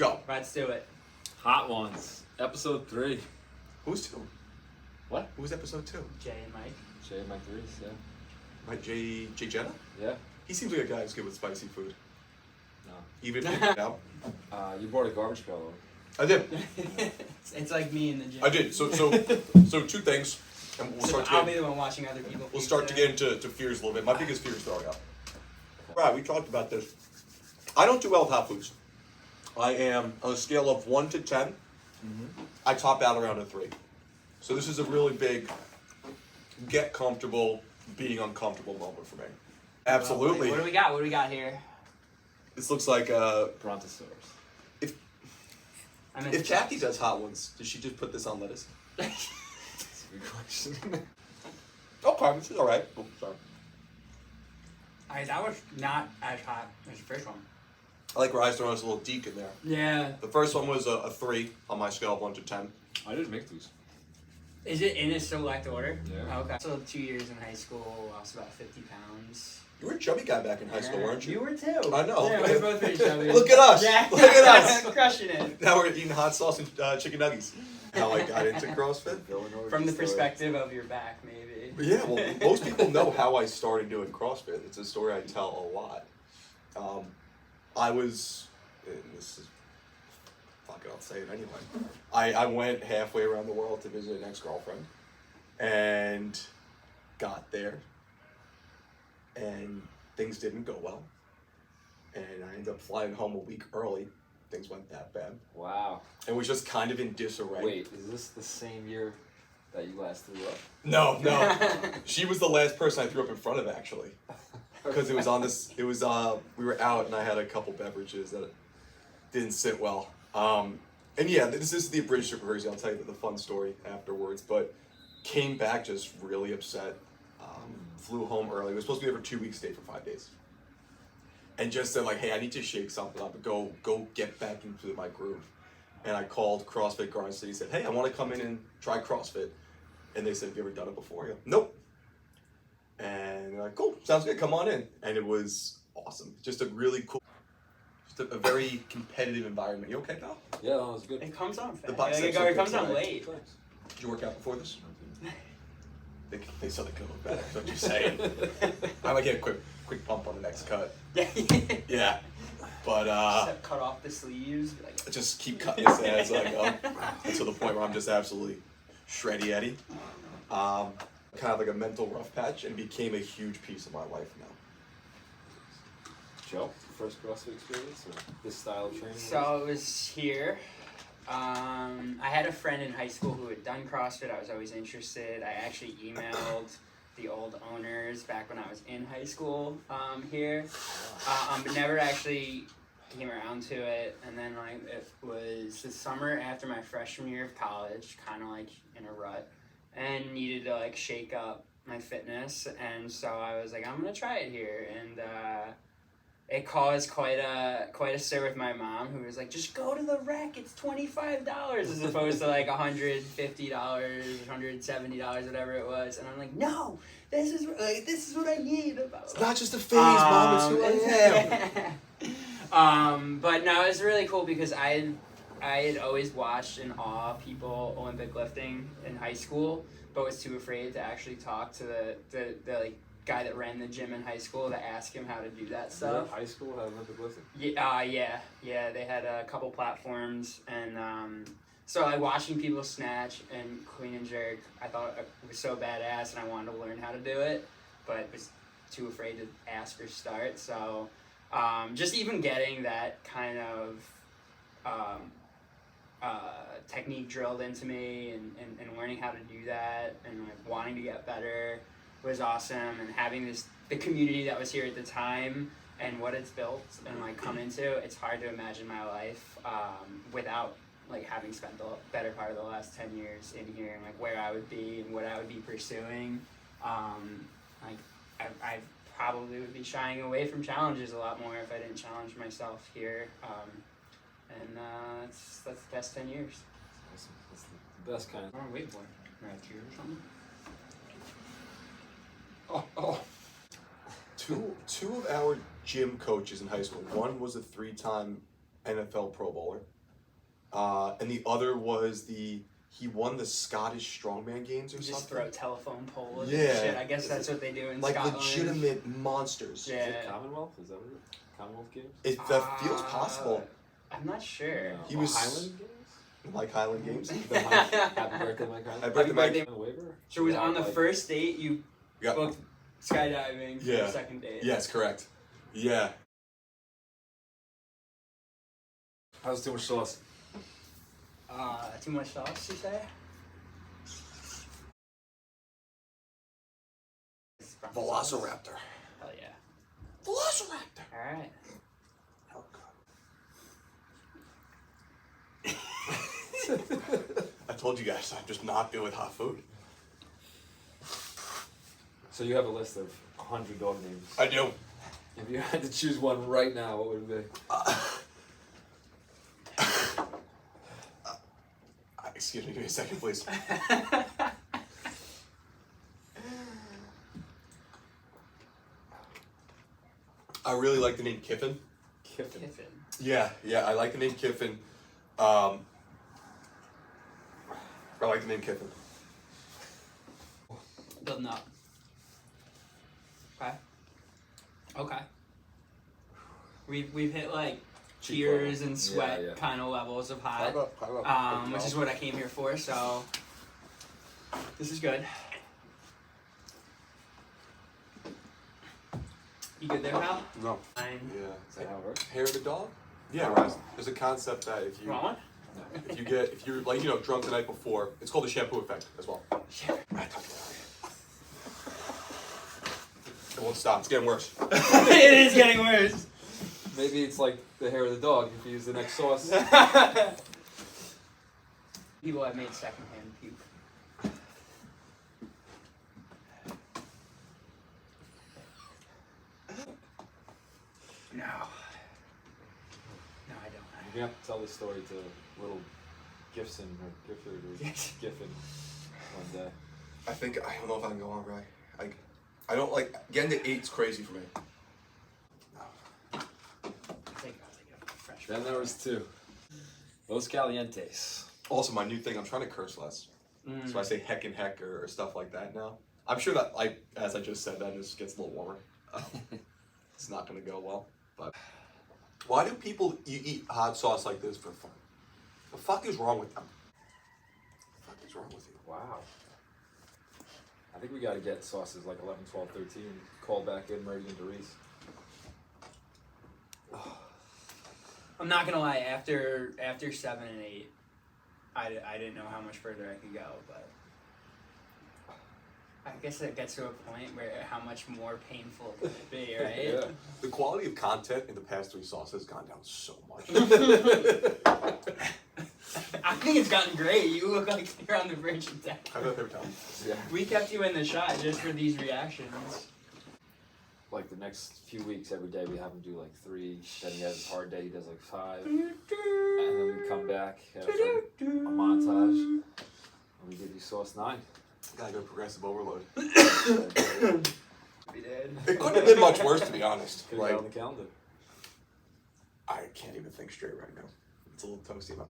Go. Let's do it. Hot Ones, episode 3. Who's 2? What? Who's episode 2? Jay and Mike. Jay and Mike Reese, yeah. Right, Jay Jenna? Yeah. He seems like a guy who's good with spicy food. No. Even if you know. You brought a garbage pail over. I did. It's like me in the gym. I did. So two things. And we'll start to I'll get, be the one watching other people. we'll start to get into fears a little bit. My biggest fear is throwing up. Right, we talked about this. I don't do well with hot foods. I am on a scale of 1 to 10. I top out around a 3. So this is a really big get comfortable, being uncomfortable moment for me. Absolutely. What do we got? What do we got here? This looks like a Brontosaurus. If Kathy does hot ones, does she just put this on lettuce? That's a good question. Okay, this is alright. Oh, sorry. That was not as hot as the first one. I like where I throw us a little deke in there. Yeah. The first one was a 3 on my scale of 1 to 10. I didn't make these. Is it in a select order? Yeah. Okay. So 2 years in high school, lost about 50 pounds. You were a chubby guy back in high school, weren't you? You were too. I know. Yeah, we were both pretty chubby. Look at us. Yeah. Look at us. Crushing it. Now we're eating hot sauce and chicken nuggets. How I got into CrossFit? From the perspective of your back, maybe. Yeah, well, most people know how I started doing CrossFit. It's a story I tell a lot. I was, and this is, fuck it, I'll say it anyway. I went halfway around the world to visit an ex-girlfriend, and got there, and things didn't go well, and I ended up flying home a week early. Things went that bad. Wow. And was just kind of in disarray. Wait, is this the same year that you last threw up? No. She was the last person I threw up in front of, actually. Because it was on this, we were out and I had a couple beverages that didn't sit well. And yeah, this is the abridged version. I'll tell you the fun story afterwards. But came back just really upset. Flew home early. We were supposed to be there for 2 weeks, stayed for 5 days. And just said like, hey, I need to shake something up and go get back into my groove. And I called CrossFit Garden City, said, hey, I want to come in and try CrossFit. And they said, have you ever done it before? I go, nope. And they're like, cool, sounds good, come on in. And it was awesome. Just a really cool, just a very competitive environment. You okay, pal? Yeah, that was good. It comes on fast. The biceps It are comes good on tonight. late. Did you work out before this? They said they could look better, that's what you're saying. I might get a quick pump on the next cut. Yeah. But Just cut off the sleeves. Like, just keep cutting this as I go. Until the point where I'm just absolutely shreddy Eddie. Kind of like a mental rough patch, and became a huge piece of my life now. Joe, first CrossFit experience or this style of training? so it was here. I had a friend in high school who had done CrossFit. I was always interested. I actually emailed the old owners back when I was in high school here, but never actually came around to it. And then like it was the summer after my freshman year of college, kind of like in a rut, and needed to like shake up my fitness. And so I was like, I'm gonna try it here, and it caused quite a stir with my mom, who was like, just go to the rec, it's $25 as opposed to like $150, $170, whatever it was. And I'm like, no, this is what I need. It's not just a phase, Mom, it's who I am. But no, it's really cool because I had always watched in awe people Olympic lifting in high school, but was too afraid to actually talk to the like guy that ran the gym in high school to ask him how to do that stuff. High school had Olympic lifting? Yeah. They had a couple platforms, and so like watching people snatch and clean and jerk, I thought it was so badass, and I wanted to learn how to do it, but was too afraid to ask or start. So just even getting that kind of technique drilled into me, and learning how to do that, and like wanting to get better was awesome. And having the community that was here at the time and what it's built and like come into, it's hard to imagine my life without like having spent the better part of the last 10 years in here, and like where I would be and what I would be pursuing. Like I probably would be shying away from challenges a lot more if I didn't challenge myself here. And that's the best 10 years. Awesome. That's the best kind of. What am I waiting for? Right here or something? Two of our gym coaches in high school. One was a 3-time NFL Pro Bowler. And the other was he won the Scottish Strongman Games or You something. just throw telephone poles Yeah. and shit. I guess that's what they do in Like Scotland. legitimate monsters. Yeah. Is it Commonwealth? Is that what it is? Commonwealth Games? That feels possible. I'm not sure. No. He was- Highland Games? Like Highland Games. Happy birthday, Mike Highland. Happy birthday, Mike. birthday. A waiver? So it was Yeah, on the like- first date you Yeah. booked skydiving for Yeah. the second date. Yes, correct. Yeah. How's too much sauce? Too much sauce, you say? Velociraptor. Hell yeah. Velociraptor. Alright. Oh god. I told you guys I'm just not good with hot food. So you have a list of 100 dog names. I do. If you had to choose one right now, what would it be? Excuse me, give me a second, please. I really like the name Kiffin. Kiffin. Kiffin. Yeah, I like the name Kiffin. I like the name Kiffin. Building up. Okay. Okay. We've hit like tears and sweat Yeah. kind of levels of hot. Climb up. Which is what I came here for, so this is good. You good there, pal? No. Fine. Yeah. Is that how it works? Hair of the dog? Yeah, right. There's a concept that if Want one? if you're like, drunk the night before, it's called the shampoo effect as well. Sure. It won't stop. It's getting worse. It is getting worse. Maybe it's like the hair of the dog if you use the next sauce. People have made secondhand puke. No. No, I don't. You're gonna have to tell this story to little Gifson or Gifford or Yes. Giffen one day. I don't know if I can go on, right? I don't like getting to 8's crazy for me. I'll take a fresh Then there was 2. Los Calientes. Also, my new thing, I'm trying to curse less. Mm. So I say heck and heck or stuff like that now. I'm sure that, as I just said, that just gets a little warmer. It's not going to go well. But why do people eat hot sauce like this for fun? The fuck is wrong with them? The fuck is wrong with you? Wow. I think we got to get sauces like 11, 12, 13. Call back in Meridian and Reese. I'm not gonna lie. After 7 and 8, I didn't know how much further I could go, but I guess it gets to a point where how much more painful can it be, right? Yeah. The quality of content in the past 3 sauces has gone down so much. I think it's gotten great. You look like you're on the verge of death. How about every time? Yeah. We kept you in the shot just for these reactions. Like the next few weeks, every day we have him do like 3. Then he has his hard day, he does like 5. And then we come back after a montage. And we give you sauce 9. Gotta go progressive overload. We did. It couldn't have been much worse, to be honest. Could have Like, got on the calendar. I can't even think straight right now. It's a little toasty.